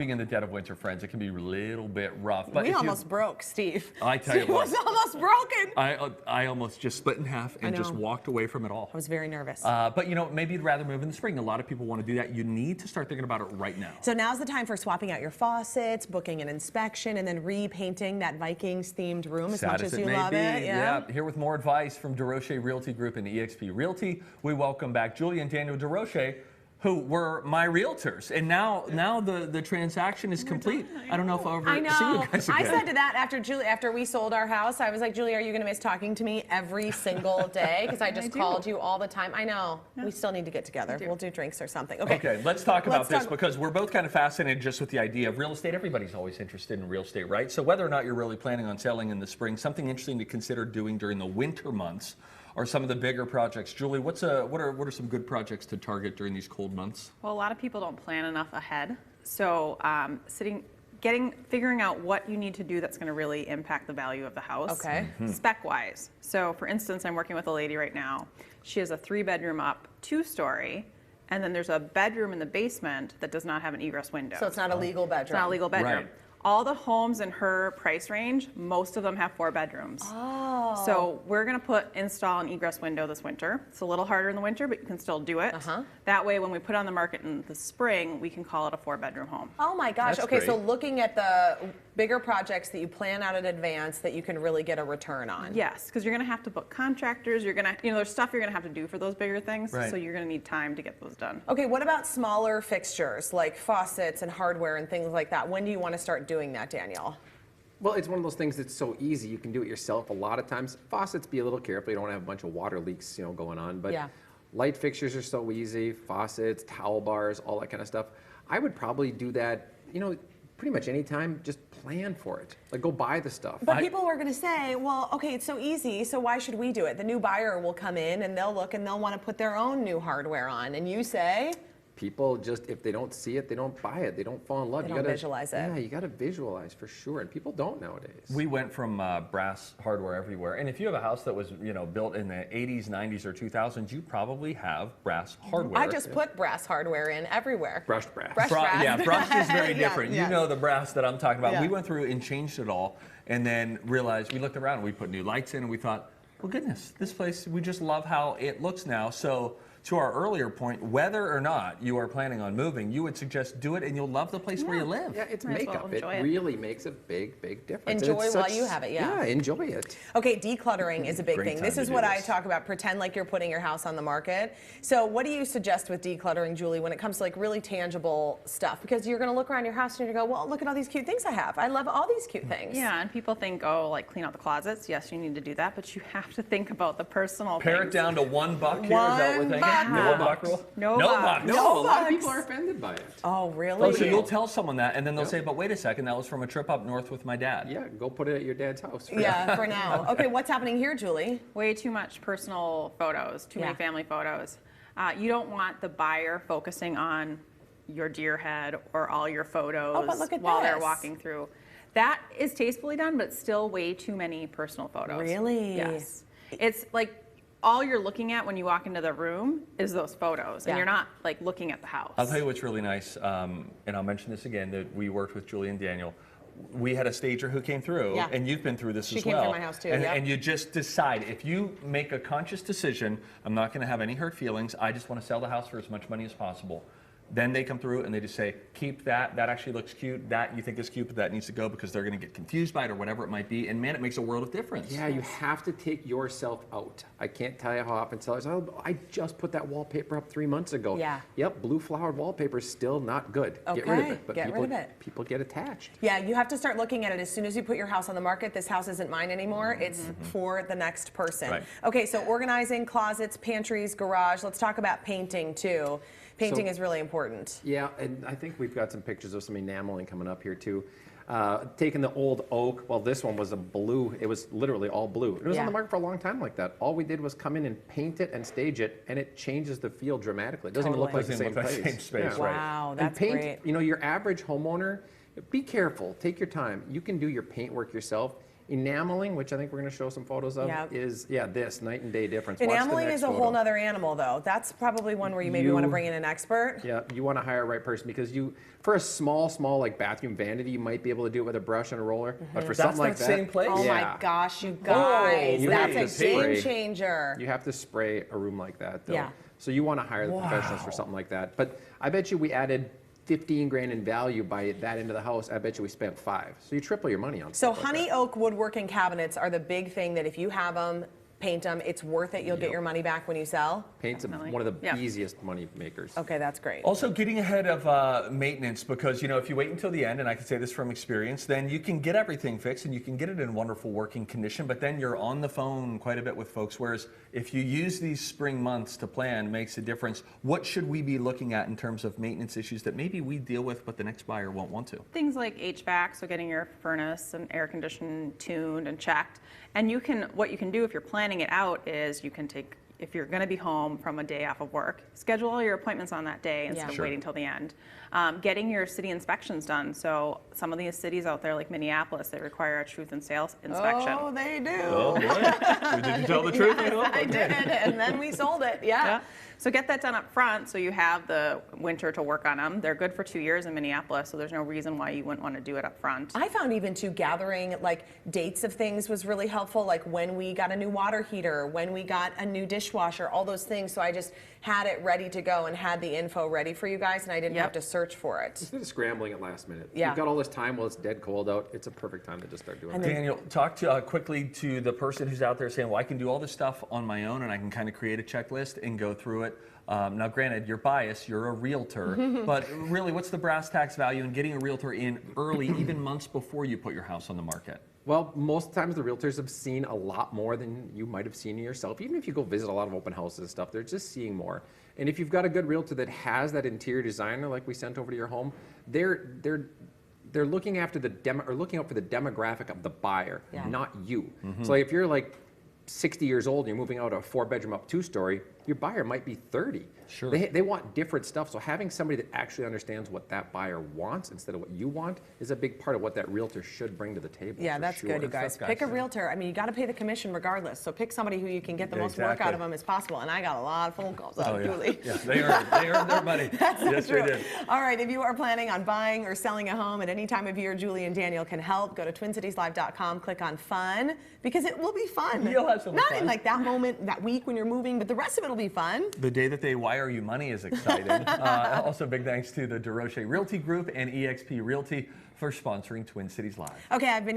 In the dead of winter, friends, it can be a little bit rough. But we almost broke, Steve. I tell you Steve what, was almost broken. I almost just split in half and just walked away from it all. I was very nervous. But you know, maybe you'd rather move in the spring. A lot of people want to do that. You need to start thinking about it right now. So now's the time for swapping out your faucets, booking an inspection, and then repainting that Vikings-themed room as much as you love it. Yeah. Here with more advice from DeRoche Realty Group and eXp Realty, we welcome back Julie and Daniel DeRoche, who were my realtors, and now the transaction is complete. I don't know if I'll ever see you guys again. I said to that after we sold our house, I was like, Julie, are you going to miss talking to me every single day? Because I just called you all the time. I know. Yeah. We still need to get together. We'll do drinks or something. Okay, let's talk about this because we're both kind of fascinated just with the idea of real estate. Everybody's always interested in real estate, right? So whether or not you're really planning on selling in the spring, something interesting to consider doing during the winter months or some of the bigger projects. Julie, what are some good projects to target during these cold months? Well, a lot of people don't plan enough ahead. So figuring out what you need to do that's going to really impact the value of the house. Okay. Spec-wise. So for instance, I'm working with a lady right now. She has a 3-bedroom up, 2-story, and then there's a bedroom in the basement that does not have an egress window. So it's not a legal bedroom. It's not a legal bedroom. Right. All the homes in her price range, most of them have 4 bedrooms. Oh. So we're going to install an egress window this winter. It's a little harder in the winter, but you can still do it. That way, when we put it on the market in the spring, we can call it a 4-bedroom home. Oh my gosh. That's okay, great. so looking at the bigger projects that you plan out in advance that you can really get a return on. Yes, because you're going to have to book contractors. You're going to, there's stuff you're going to have to do for those bigger things. Right. So you're going to need time to get those done. Okay, what about smaller fixtures like faucets and hardware and things like that? When do you want to start doing that, Daniel? Well, it's one of those things that's so easy. You can do it yourself a lot of times. Faucets, be a little careful. You don't want to have a bunch of water leaks, going on. But light fixtures are so easy. Faucets, towel bars, all that kind of stuff. I would probably do that, pretty much any time. Just plan for it. Like, go buy the stuff. But people are going to say, well, okay, it's so easy, so why should we do it? The new buyer will come in and they'll look and they'll want to put their own new hardware on. And you say? People just, if they don't see it, they don't buy it. They don't fall in love. You got to visualize it. Yeah, you got to visualize for sure. And people don't nowadays. We went from brass hardware everywhere. And if you have a house that was, built in the 80s, 90s, or 2000s, you probably have brass hardware. I just put brass hardware in everywhere. Brushed brass. Yeah, brushed is very different. Yeah. You know the brass that I'm talking about. Yeah. We went through and changed it all and then realized, we looked around and we put new lights in and we thought, well, goodness, this place, we just love how it looks now. So to our earlier point, whether or not you are planning on moving, you would suggest do it and you'll love the place where you live. Yeah, it's Might as well makeup. enjoy It it. really makes a big, big difference. Enjoy while you have it, Yeah, enjoy it. Okay, decluttering is a big Great thing. time This to is do what I this. talk about. Pretend like you're putting your house on the market. So what do you suggest with decluttering, Julie, when it comes to like really tangible stuff? Because you're going to look around your house and you're going to go, well, look at all these cute things I have. I love all these cute things. Yeah, and people think, like clean out the closets. Yes, you need to do that, but you have to think about the personal Pare it things. down to $1 here. Is that what we're thinking? $1. The $1 rule? No bucks. No, a lot bucks. of people are offended by it. Oh, really? Oh, so you'll tell someone that, and then they'll say, but wait a second, that was from a trip up north with my dad. Yeah, go put it at your dad's house. Yeah, for now. Okay, what's happening here, Julie? Way too much personal photos, too many family photos. You don't want the buyer focusing on your deer head or all your photos but look at while they're this. walking through. That is tastefully done, but still way too many personal photos. Really? Yes. It's like all you're looking at when you walk into the room is those photos, and you're not like looking at the house. I'll tell you what's really nice, and I'll mention this again, that we worked with Julie and Daniel. We had a stager who came through, and you've been through this as well. She came through my house too, and you just decide, if you make a conscious decision, I'm not going to have any hurt feelings, I just want to sell the house for as much money as possible. Then they come through and they just say, keep that, that actually looks cute, that you think is cute, but that needs to go because they're going to get confused by it or whatever it might be. And man, it makes a world of difference. Yeah, you have to take yourself out. I can't tell you how often sellers, oh, I just put that wallpaper up 3 months ago. Yeah. Yep, blue flowered wallpaper is still not good. Okay, get rid of it. But get people, rid of it. People get attached. Yeah, you have to start looking at it as soon as you put your house on the market. This house isn't mine anymore. It's for the next person. Right. Okay, so organizing closets, pantries, garage. Let's talk about painting too. Painting is really important. Yeah, and I think we've got some pictures of some enameling coming up here too. Taking the old oak, well, this one was a blue. It was literally all blue. It was on the market for a long time like that. All we did was come in and paint it and stage it, and it changes the feel dramatically. It doesn't even look like the same place. Wow, that's and paint, great. Your average homeowner, be careful. Take your time. You can do your paint work yourself. Enameling, which I think we're going to show some photos of, Yep. is this night and day difference. Watch the Enameling next is a photo. whole nother animal, though. That's probably one where you maybe want to bring in an expert. Yeah, you want to hire a right person because for a small like bathroom vanity, you might be able to do it with a brush and a roller. But for something like that that, same place? Oh yeah, my gosh, you guys, You that's have a to game spray. changer. you have to spray a room like that, though. Yeah. So you want to hire the professionals for something like that. But I bet you we added 15 grand in value by that into the house. I bet you we spent 5. So you triple your money on So stuff like honey that. oak woodworking cabinets are the big thing that if you have them, paint them, it's worth it. You'll get your money back when you sell. Paint's Definitely. one of the Yeah. easiest money makers. Okay, that's great. Also, getting ahead of maintenance, because if you wait until the end, and I can say this from experience, then you can get everything fixed and you can get it in wonderful working condition. But then you're on the phone quite a bit with folks. Whereas if you use these spring months to plan, makes a difference. What should we be looking at in terms of maintenance issues that maybe we deal with, but the next buyer won't want to? Things like HVAC, so getting your furnace and air conditioning tuned and checked. And what you can do if you're planning it out is you can take, if you're going to be home from a day off of work, schedule all your appointments on that day instead Yeah. of Sure. waiting till the end. Getting your city inspections done. So some of these cities out there, like Minneapolis, they require a truth and sales inspection. Oh, they do. Oh boy, did you tell the truth? Yes, I did, and then we sold it. Yeah. Yeah. So get that done up front so you have the winter to work on them. They're good for 2 years in Minneapolis, so there's no reason why you wouldn't want to do it up front. I found even too gathering like dates of things was really helpful, like when we got a new water heater, when we got a new dishwasher, all those things. So I just had it ready to go and had the info ready for you guys, and I didn't Yep. have to search for it. Instead of scrambling at last minute. Yeah. You've got all this time while it's dead cold out. It's a perfect time to just start doing And it. then- Daniel, talk quickly to the person who's out there saying, well, I can do all this stuff on my own and I can kind of create a checklist and go through it. Now, granted, you're biased, you're a realtor, but really, what's the brass tacks value in getting a realtor in early, even months before you put your house on the market? Well, most times the realtors have seen a lot more than you might have seen yourself. Even if you go visit a lot of open houses and stuff, they're just seeing more. And if you've got a good realtor that has that interior designer like we sent over to your home, they're looking after looking out for the demographic of the buyer, Yeah. not you. So like if you're like 60 years old and you're moving out a 4-bedroom up 2-story, your buyer might be 30. Sure. They want different stuff. So having somebody that actually understands what that buyer wants instead of what you want is a big part of what that realtor should bring to the table. Yeah, for that's sure. good, you guys. stuff, Pick a guys. realtor. I mean, you got to pay the commission regardless. So pick somebody who you can get the most work Exactly. out of them as possible. And I got a lot of phone calls out Oh, of yeah. Julie. Yeah, they earned their money. Yes, True. they did. All right, if you are planning on buying or selling a home at any time of year, Julie and Daniel can help. Go to TwinCitiesLive.com, click on fun, because it will be fun. You'll have some Not fun. in like that moment, that week when you're moving, but the rest of it will be fun. The day that they wire you money is exciting. Also, big thanks to the DeRoche Realty Group and eXp Realty for sponsoring Twin Cities Live. Okay, I've been